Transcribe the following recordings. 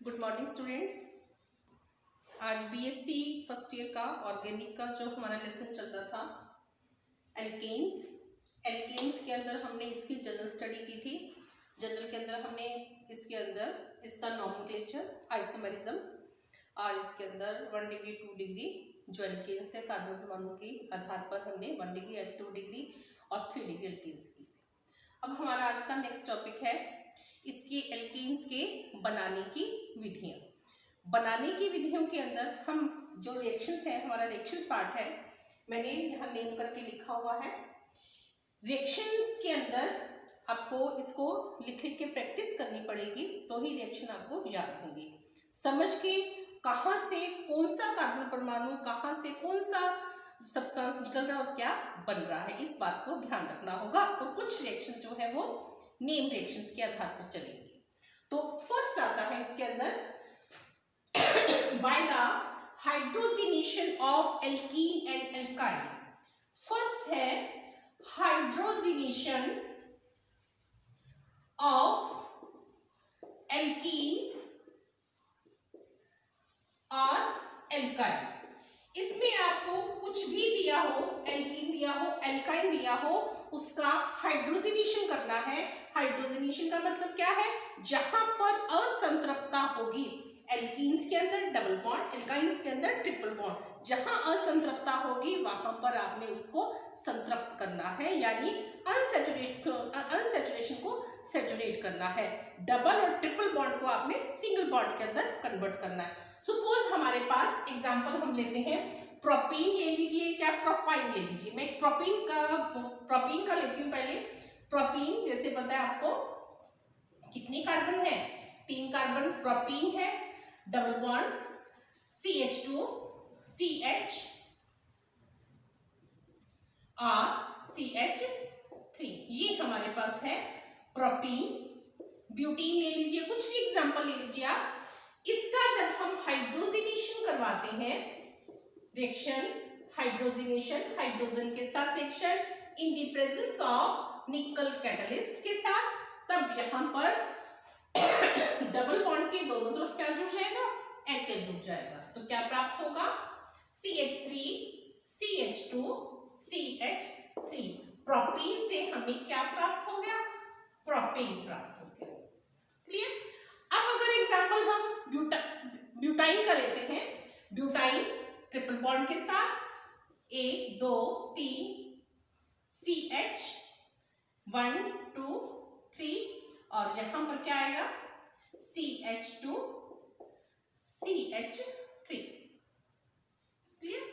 Good morning students. आज BSc first year का organic का जो हमारा लेसन चल रहा था एल्केन्स के अंदर हमने इसकी जनरल स्टडी की थी। जनरल के अंदर हमने इसके अंदर इसका नॉमेनक्लेचर, आइसोमेरिज्म और इसके अंदर 1 डिग्री 2 डिग्री जो एल्केन्स है कार्बन परमाणु के आधार पर हमने 1 डिग्री 2 डिग्री और 3 डिग्री एल्केन्स की थी। अब हमारा आज का नेक्स्ट टॉपिक है इसके एल्केन्स के बनाने की विधियाँ। बनाने की विधियों के अंदर हम जो रिएक्शंस है, हमारा रिएक्शन पार्ट है, मैंने यहाँ नेम करके लिखा हुआ है। रिएक्शंस के अंदर आपको इसको लिख लिख के प्रैक्टिस करनी पड़ेगी तो ही रिएक्शन आपको याद होंगी। समझ के कहाँ से कौन सा कार्बन परमाणु, कहाँ से कौन सा सब्सटेंस निकल रहा है और क्या बन रहा है, इस बात को ध्यान रखना होगा। और कुछ रिएक्शन जो है वो नेम रिएक्शंस के आधार पर चलेंगे। तो फर्स्ट आता है इसके अंदर by the hydrogenation of alkene and alkyne. First है हाइड्रोजिनेशन ऑफ एल्कीन और एल्काइन। इसमें आपको कुछ भी दिया हो, एल्कीन दिया हो, एल्काइन दिया हो, उसका हाइड्रोजिनेशन करना है। हाइड्रोजिनेशन का मतलब क्या है? जहां पर असंतृप्तता होगी, एल्कीन्स के अंदर डबल बॉन्ड, एल्काइन्स के अंदर ट्रिपल बॉन्ड, जहां असंतृप्तता होगी वहां पर आपने उसको संतृप्त करना है, यानी अनसैचुरेशन को सैचुरेट करना है। डबल और ट्रिपल बॉन्ड को आपने सिंगल बॉन्ड के अंदर कन्वर्ट करना है। सपोज हमारे पास एग्जांपल हम लेते हैं, प्रोपीन ले लीजिए या प्रोपाइन ले लीजिए। मैं प्रोपीन का लेती हूँ पहले। प्रोपीन जैसे पता है आपको कितने कार्बन है? 3 कार्बन प्रोपीन है, डबल बॉन्ड CH2 CH और CH3, ये हमारे पास है प्रोपीन। ब्यूटीन ले लीजिए, कुछ भी एग्जांपल ले लीजिए आप। इसका जब हम हाइड्रोजिनेशन करवाते हैं, रिएक्शन हाइड्रोजिनेशन, हाइड्रोजन के साथ reaction in the presence of निकल कैटलिस्ट के साथ, तब यहां पर डबल बॉन्ड के दोनों तरफ क्या जुड़ जाएगा? HH जुड़ जाएगा। तो क्या प्राप्त होगा? CH3 CH2 CH3। प्रोपीन से हमें क्या प्राप्त हो गया? प्रोपेन प्राप्त हो गया। क्लियर? अब अगर एग्जांपल हम ब्यूटाइन का लेते हैं, ब्यूटाइन ट्रिपल बॉन्ड के साथ 1 2 3 CH 1 2 3 और यहां पर क्या आएगा? CH2 CH3। Clear?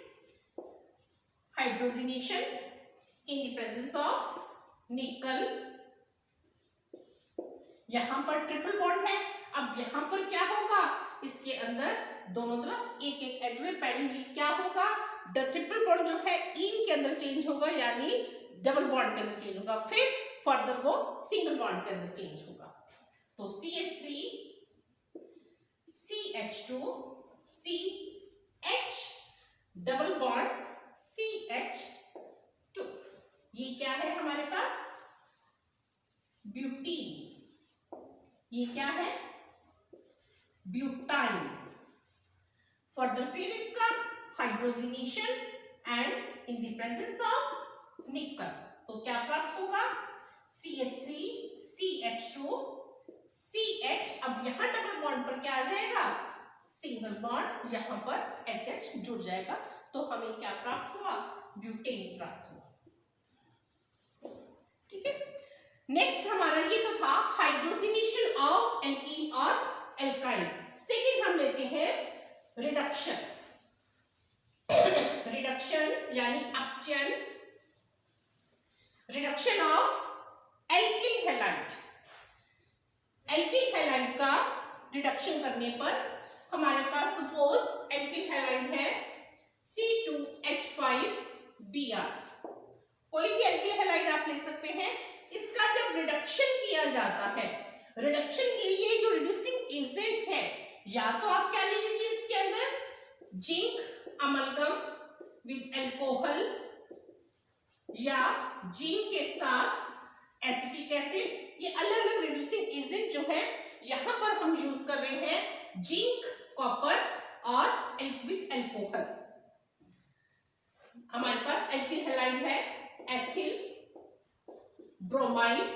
Hydrogenation in the presence of निकल, यहां पर ट्रिपल बॉन्ड है। अब यहां पर क्या होगा? इसके अंदर दोनों तरफ एक एक एड्रेस, पहले ये क्या होगा? द ट्रिपल बॉन्ड जो है इन के अंदर चेंज होगा, यानी डबल बॉन्ड के अंदर चेंज होगा, फिर फर्दर वो सिंगल बॉन्ड के अंदर चेंज होगा। तो CH3 CH2 CH double bond CH2, ये क्या है हमारे पास? ब्यूटीन। ये क्या है? ब्यूटाइन। फर्दर फिर इसका hydrogenation and in the presence of निकल, तो क्या प्राप्त होगा? CH3 CH2 CH। अब यहां डबल बॉन्ड पर क्या आ जाएगा? सिंगल बॉन्ड, यहां पर HH जुड़ जाएगा। तो हमें क्या प्राप्त हुआ? ब्यूटेन प्राप्त हुआ। ठीक है। नेक्स्ट हमारा ये तो था हाइड्रोजिनेशन ऑफ एल्कीन और एल्काइन। सेकेंड हम लेते हैं रिडक्शन। रिडक्शन यानी अपचयन, reduction of alkyl halide. Alkyl halide का रिडक्शन करने पर हमारे पास सपोज एल्किल हैलाइड है C2H5Br। कोई भी एल्किल हैलाइड आप ले सकते हैं। इसका जब रिडक्शन किया जाता है, रिडक्शन के लिए जो रिड्यूसिंग एजेंट है, या तो आप क्या ले लीजिए इसके अंदर जिंक अमलगम विद अल्कोहल, या जिंक के साथ एसिटिक एसिड। ये अलग अलग रिड्यूसिंग एजेंट जो है यहां पर हम यूज कर रहे हैं जिंक, कॉपर और विथ एल्कोहल। हमारे पास एल्किल हैलाइड है एथिल ब्रोमाइड।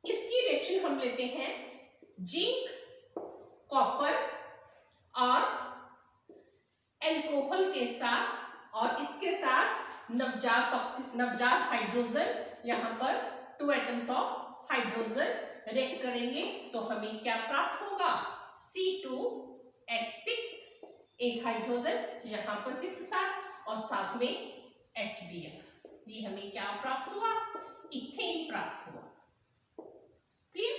इसकी रिएक्शन हम लेते हैं जिंक, कॉपर और एल्कोहल के साथ, और इसके साथ नवजात हाइड्रोजन, यहां पर 2 एटम्स ऑफ हाइड्रोजन रिएक्ट करेंगे तो हमें क्या प्राप्त होगा? C2H6, एक हाइड्रोजन यहां पर 6 के साथ और साथ में HBl। ये हमें क्या प्राप्त हुआ? इथेन प्राप्त हुआ। क्लियर?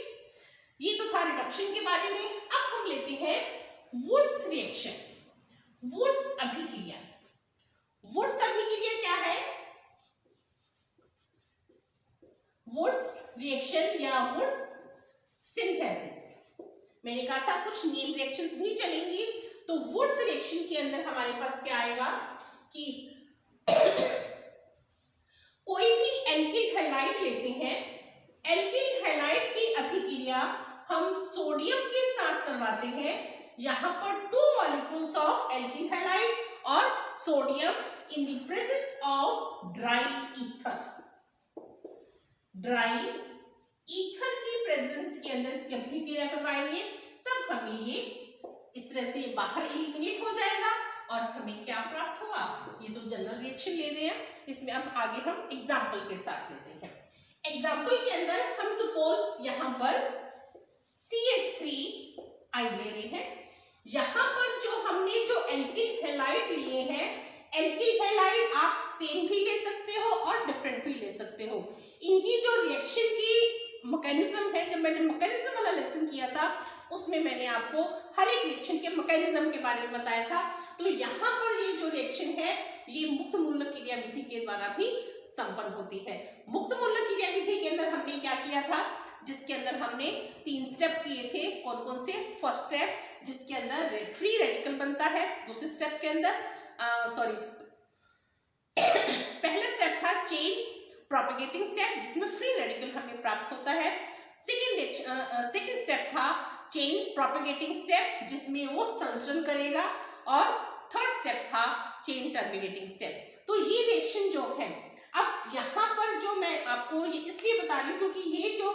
ये तो था रिडक्शन के बारे में। अब हम लेते हैं वुड्स रिएक्शन, वुड्स अभिक्रिया। वुड्स अभिक्रिया क्या है? वुड्स रिएक्शन या वुड्स सिंथेसिस। मैंने कहा था कुछ नेम रिएक्शंस भी चलेंगी, तो वुड्स रिएक्शन के अंदर हमारे पास क्या आएगा कि कोई भी एल्किल हैलाइड लेते हैं, एल्किल हैलाइड की अभिक्रिया हम सोडियम के साथ करवाते हैं। यहां पर 2 मॉलिक्यूल्स ऑफ एल्किल हैलाइड और sodium in the presence of dry ether. Dry ether की प्रेजेंस के अंदर इसकी अभिक्रिया करवाएंगे, तब हमें ये इस तरह से बाहर एलिमिनेट हो जाएगा और हमें क्या प्राप्त हुआ? ये तो जनरल रिएक्शन ले रहे हैं, इसमें अब आगे हम एग्जाम्पल के साथ लेते हैं। एग्जाम्पल के अंदर हम सपोज यहां पर CH3I ले रहे हैं। यहां पर जो हमने जो एल्किल हैलाइड लिए हैं, एल्किल हैलाइड आप सेम भी ले सकते हो और डिफरेंट भी ले सकते हो। इनकी जो रिएक्शन की मैकेनिज्म है, जब मैंने मैकेनिज्म वाला लेसन किया था उसमें मैंने आपको हर एक रिएक्शन के मैकेनिज्म के बारे में बताया था। तो यहाँ पर ये जो रिएक्शन है ये मुक्त मूलक क्रिया विधि के द्वारा भी संपन्न होती है। मुक्त मूलक क्रिया विधि के अंदर हमने क्या किया था, जिसके अंदर हमने 3 स्टेप किए थे। कौन कौन से? फर्स्ट स्टेप जिसके अंदर फ्री रेडिकल बनता है, दूसरे स्टेप के अंदर पहला स्टेप था चेन प्रोपेगेटिंग स्टेप जिसमें फ्री रेडिकल हमें प्राप्त होता है। सेकेंड स्टेप था चेन प्रोपेगेटिंग स्टेप जिसमें वो संचरण करेगा, और थर्ड स्टेप था चेन टर्मिनेटिंग स्टेप। तो ये रिएक्शन जो है, अब यहाँ पर जो मैं आपको ये इसलिए बता रही हूँ क्योंकि ये जो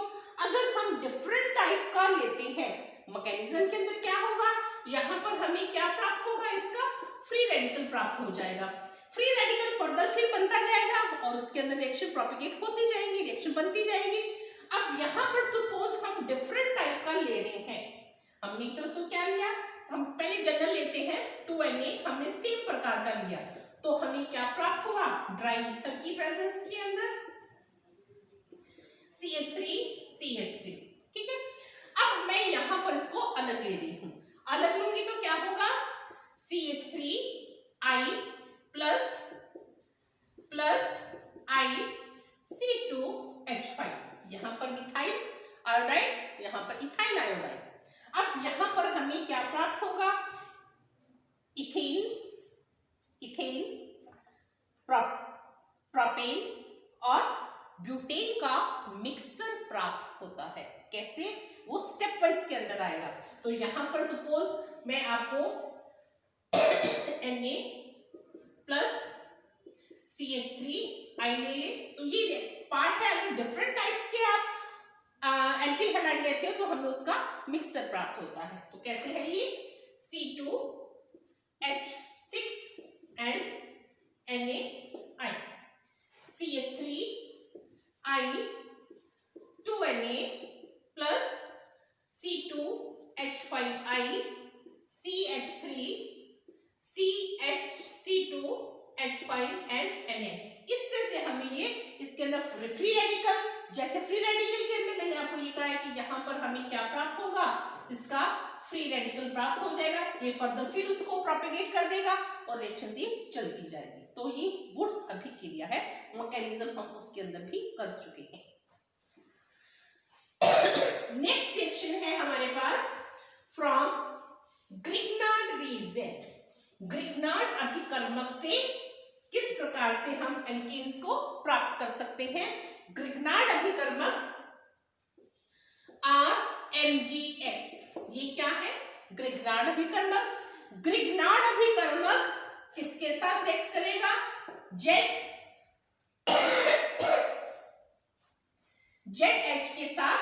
अगर हम डिफरेंट टाइप का लेते हैं मैकेनिज्म के अंदर क्या होगा, यहाँ पर हमें क्या प्राप्त होगा? इसका फ्री रेडिकल प्राप्त हो जाएगा। फ्री रेडिकल फर्दर फिर बनता जाएगा और उसके अंदर रिएक्शन प्रोपेगेट होती जाएंगी, रिएक्शन बनती जाएगी। अब यहाँ पर सपोज हम डिफरेंट टाइप का ले रहे हैं, हमने एक तरफ तो क्या लिया, हम पहले जनरल लेते हैं 2Na, हमने सेम प्रकार का लिया, तो हमें क्या प्राप्त हुआ? ड्राई ईथर की प्रेजेंस के अंदर CH3CH3। ठीक है, अब मैं यहां पर इसको अलग ले रही हूं, अलग लूंगी तो क्या होगा? CH3I प्लस I C2H5, यहां पर मिथाइल आयोडाइड, यहां पर इथाइल आयोडाइड। अब यहां पर हमें क्या प्राप्त होगा? इथेन, प्रोपेन और ब्यूटेन का मिक्सर प्राप्त होता है। कैसे? वो स्टेप वाइज के अंदर आएगा। तो यहां पर सपोज मैं आपको Na प्लस CH3I ले ले, तो ये पार्ट है। अगर डिफरेंट टाइप्स के आप एल्किल हैलाइड लेते हो तो हमें उसका मिक्सर प्राप्त होता है। तो कैसे है ये? C2H6 and NaI, CH3I 2Na plus C2H5I CH3 C2H5 and Na। इस तरह से हमें ये इसके अंदर फ्री रेडिकल, जैसे फ्री रेडिकल के अंदर मैंने आपको ये कहा है कि यहाँ पर हमें क्या प्राप्त होगा? इसका फ्री रेडिकल प्राप्त हो जाएगा, ये फर्दर फिर उसको प्रोपेगेट कर देगा और रिएक्शन ये चलती जाएगी। तो ये वुड्स अभिक्रिया है, मैकेनिज्म हम उसके अंदर भी कर चुके हैं। नेक्स्ट रिएक्शन है हमारे पास फ्रॉम ग्रिग्नार्ड रीजेंट। ग्रिग्नार्ड अभिकर्मक से किस प्रकार से हम एल्केन्स को प्राप्त कर सकते हैं? ग्रिग्नार्ड अभिकर्मक RMgX, ये क्या ग्रिग्नार्ड अभिकर्मक। ग्रिग्नार्ड अभिकर्मक किसके साथ रिएक्ट करेगा? ZH के साथ।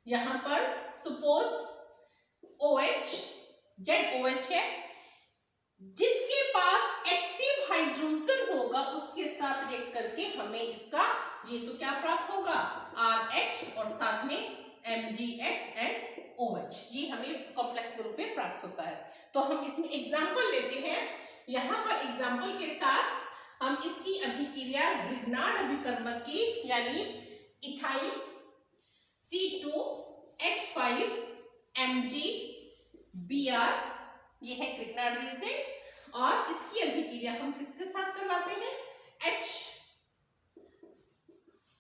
यहां पर सपोज OH, ZOH है, जिसके पास एक्टिव हाइड्रोजन होगा उसके साथ रिएक्ट करके हमें इसका ये तो क्या प्राप्त होगा? RH और साथ में MgX एंड OH, ये हमें कॉम्प्लेक्स के रूप में प्राप्त होता है। तो हम इसमें एग्जांपल लेते हैं। यहाँ पर एग्जांपल के साथ हम इसकी अभिक्रिया ग्रिग्नार्ड अभिकर्मक की, यानी इथाइल C2H5 MgBr, ये है ग्रिग्नार्ड रिएजेंट, और इसकी अभिक्रिया हम किसके साथ करवाते हैं?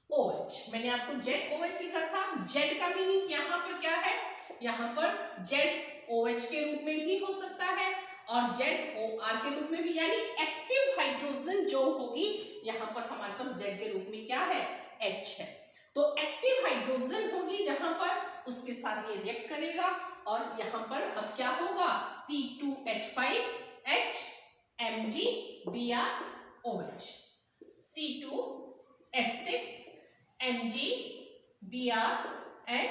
HOH। मैंने आपको ZOH लिखा था। Z का मीनिंग यहाँ पर क्या है? यहाँ पर ZOH के रूप में भी हो सकता है और ZOR के रूप में भी, यानी एक्टिव हाइड्रोजन जो होगी, यहाँ पर हमारे पास Z के रूप में क्या है? H है। तो एक्टिव हाइड्रोजन होगी जहां पर, उसके साथ ये रिएक्ट करेगा और यहाँ पर अब क्या होगा? C2H5H MgBr OH, C2H6 MgBr and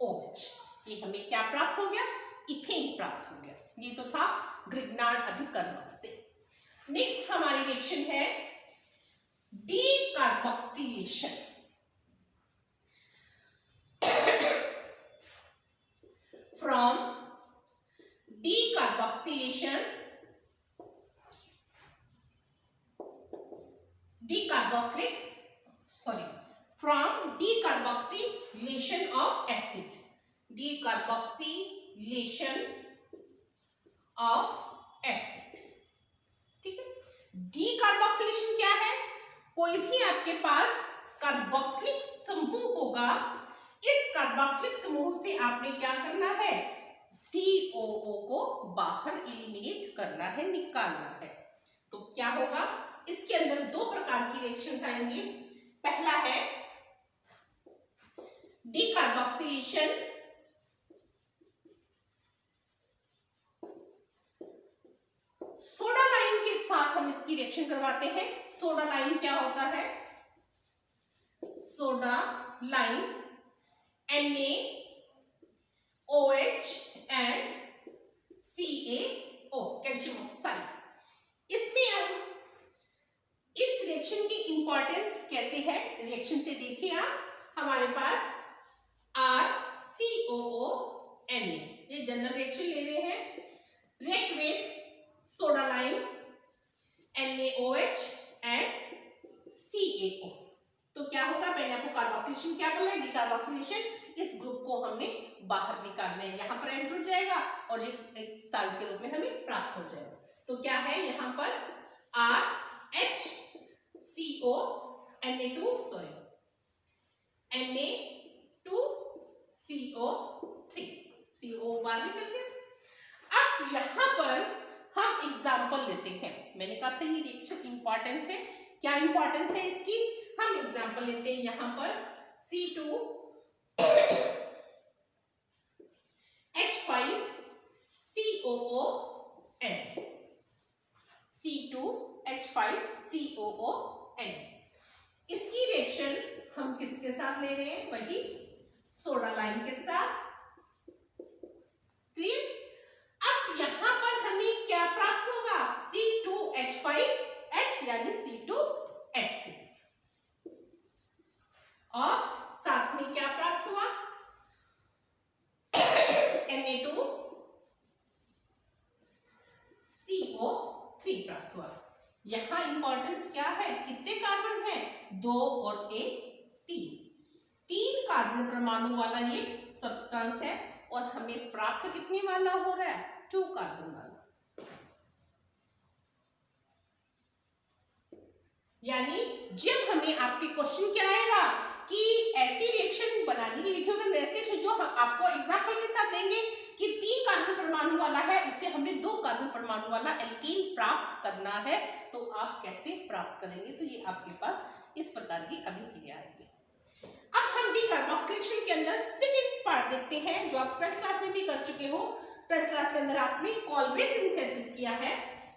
OH। ये हमें क्या प्राप्त हो गया? इथेन प्राप्त हो गया। ये तो था ग्रिग्नार्ड अभिकर्मक से। नेक्स्ट हमारी रिएक्शन है decarboxylation. From decarboxylation, from decarboxylation of acid, decarboxylation of acid, ठीक है। डीकार्बोक्सिलेशन क्या है? कोई भी आपके पास कार्बोक्सिलिक समूह होगा, इस कार्बोक्सिलिक समूह से आपने क्या करना है? COO को बाहर एलिमिनेट करना है, निकालना है। तो क्या होगा? इसके अंदर दो प्रकार की रिएक्शंस आएंगी। पहला है डीकार्बोक्सिलेशन सोडा लाइम के साथ, हम इसकी रिएक्शन करवाते हैं। सोडा लाइम क्या होता है? Soda lime NaOH and CaO, calcium oxide. इसमें हम इस रिएक्शन की इंपॉर्टेंस कैसे है? रिएक्शन से देखिए आप, हमारे पास RCOO Na, ये जनरल रिएक्शन ले रहे हैं। React with soda lime NaOH and CaO। तो क्या होगा? मैंने आपको कार्बोक्सिलेशन क्या बोला है? डीकार्बोक्सिलेशन। इस ग्रुप को हमने बाहर निकालना है, यहाँ पर एंटर हो जाएगा और ये एक साल्ट के रूप में हमें प्राप्त हो जाएगा। तो क्या है यहाँ पर? RHCO Na2CO3, CO बाहर निकल गया। अब यहाँ पर हम एग्जाम्पल लेते हैं। मैंने कहा था ये रिएक्शन इंपॉर्टेंस है। क्या इंपॉर्टेंस है इसकी? हम एग्जाम्पल लेते हैं यहाँ पर C2H5COON। इसकी रिएक्शन हम किसके साथ ले रहे हैं? वही सोडा लाइम के साथ। क्लियर? अब यहां पर हमें क्या प्राप्त होगा? C2H5H यानी C2H6 और साथ में क्या प्राप्त हुआ? Na2CO3 प्राप्त हुआ। यहां इंपॉर्टेंस क्या है? कितने कार्बन है? 2 और 1 3। 3 कार्बन परमाणु वाला ये सब्सटेंस है और हमें प्राप्त कितने वाला हो रहा है? 2 कार्बन वाला। यानी जब हमें आपके क्वेश्चन क्या आएगा कि ऐसी रिएक्शन बनाने की लिखी होगी एसिड जो आपको एग्जांपल के साथ देंगे कि 3 कार्बन परमाणु वाला है, उससे हमने 2 कार्बन परमाणु वाला एल्कीन प्राप्त करना है, तो आप कैसे प्राप्त करेंगे? तो ये आपके पास इस प्रकार की अभिक्रिया आएगी। अब हम डीकार्बोक्सिलेशन के अंदर सेकंड पार्ट देखते हैं, जो आप 12th क्लास में भी कर चुके हो। 12th क्लास के अंदर आपने कॉल्बे सिंथेसिस किया है,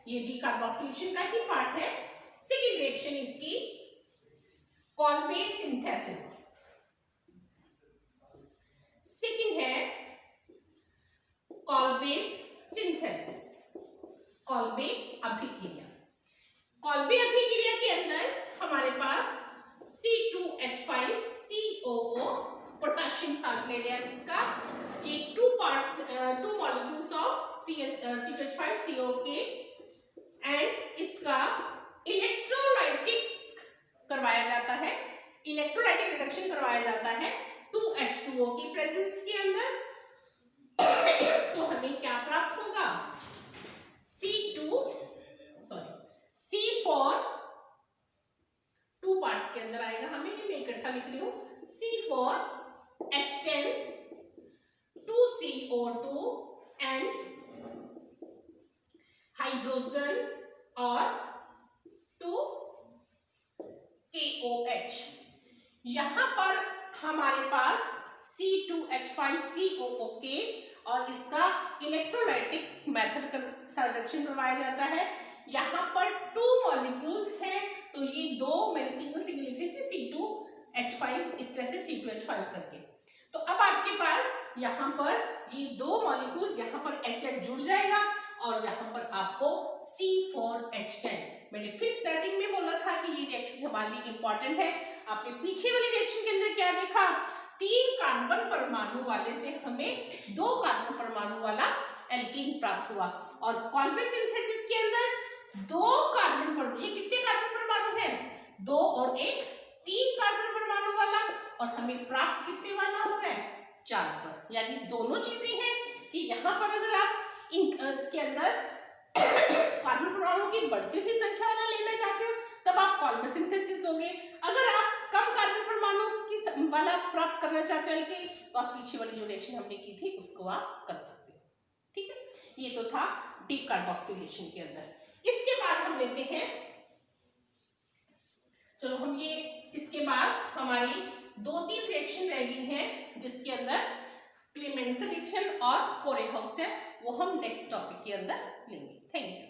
ये डीकार्बोक्सिलेशन का ही पार्ट है। सेकेंड रिएक्शन इसकी कॉल्बे सिंथेसिस। सेकेंड है कॉल्बे सिंथेसिस, कॉल्बे अभिक्रिया। कॉल्बे अभिक्रिया के अंदर हमारे पास C2H5COO पोटेशियम साल्ट ले लिया इसका, ये टू मॉलिक्यूल्स ऑफ C2H5COO के, एंड इसका इलेक्ट्रोलाइटिक करवाया जाता है, इलेक्ट्रोलाइटिक रिडक्शन करवाया जाता है 2H2O की प्रेजेंस के अंदर। तो हमें क्या प्राप्त होगा, C4 टू पार्ट्स के अंदर आएगा हमें, ये मैं इकट्ठा लिख रही हूं, C4H10 2CO2 एंड हाइड्रोजन और 2KOH। यहां पर हमारे पास C2H5COO के और इसका इलेक्ट्रोलाइटिक मेथड का रिडक्शन करवाया जाता है। यहाँ पर 2 मॉलिक्यूल्स हैं, तो ये 2 मैंने सिंगल लिख रही थी, C2H5 इस तरह से C2H5 करके। तो अब आपके पास यहाँ पर ये 2 मॉलिक्यूल्स, यहाँ पर HH जुड़ जाएगा और यहाँ पर आपको C4H10। मैंने फिर स्टार्टिंग में बोला था कि ये रिएक्शन हमारे लिए इंपॉर्टेंट है। आपने पीछे वाली रिएक्शन के अंदर क्या देखा, 3 कार्बन परमाणु वाले से हमें 2 कार्बन परमाणु वाला एल्कीन प्राप्त हुआ, और कॉल्बे सिंथेसिस के अंदर 2 कार्बन परमाणु, ये कितने कार्बन परमाणु हैं, 2 और 1 3 कार्बन परमाणु वाला, और हमें प्राप्त कितने वाला हो रहा है, 4 पर। यानी दोनों चीजें हैं कि यहाँ पर अगर आप इसके अंदर कार्बन परमाणु की बढ़ती हुई संख्या वाला लेना चाहते हो तब आप कॉल्बे सिंथेसिस दोगे। अगर आप कम कार्बन परमाणु की वाला प्राप्त करना चाहते हो एल्कीन, तो आप पीछे वाली जो रिएक्शन हमने की थी उसको आप कर सकते हो। ठीक है, ये तो था डीकार्बोक्सिलेशन के अंदर। इसके बाद हम लेते हैं, चलो हम ये इसके बाद हमारी 2-3 रिएक्शन रह गई हैं जिसके अंदर क्लेमेंस रिएक्शन और कोरेहाउस है, वो हम नेक्स्ट टॉपिक के अंदर लेंगे। Thank you.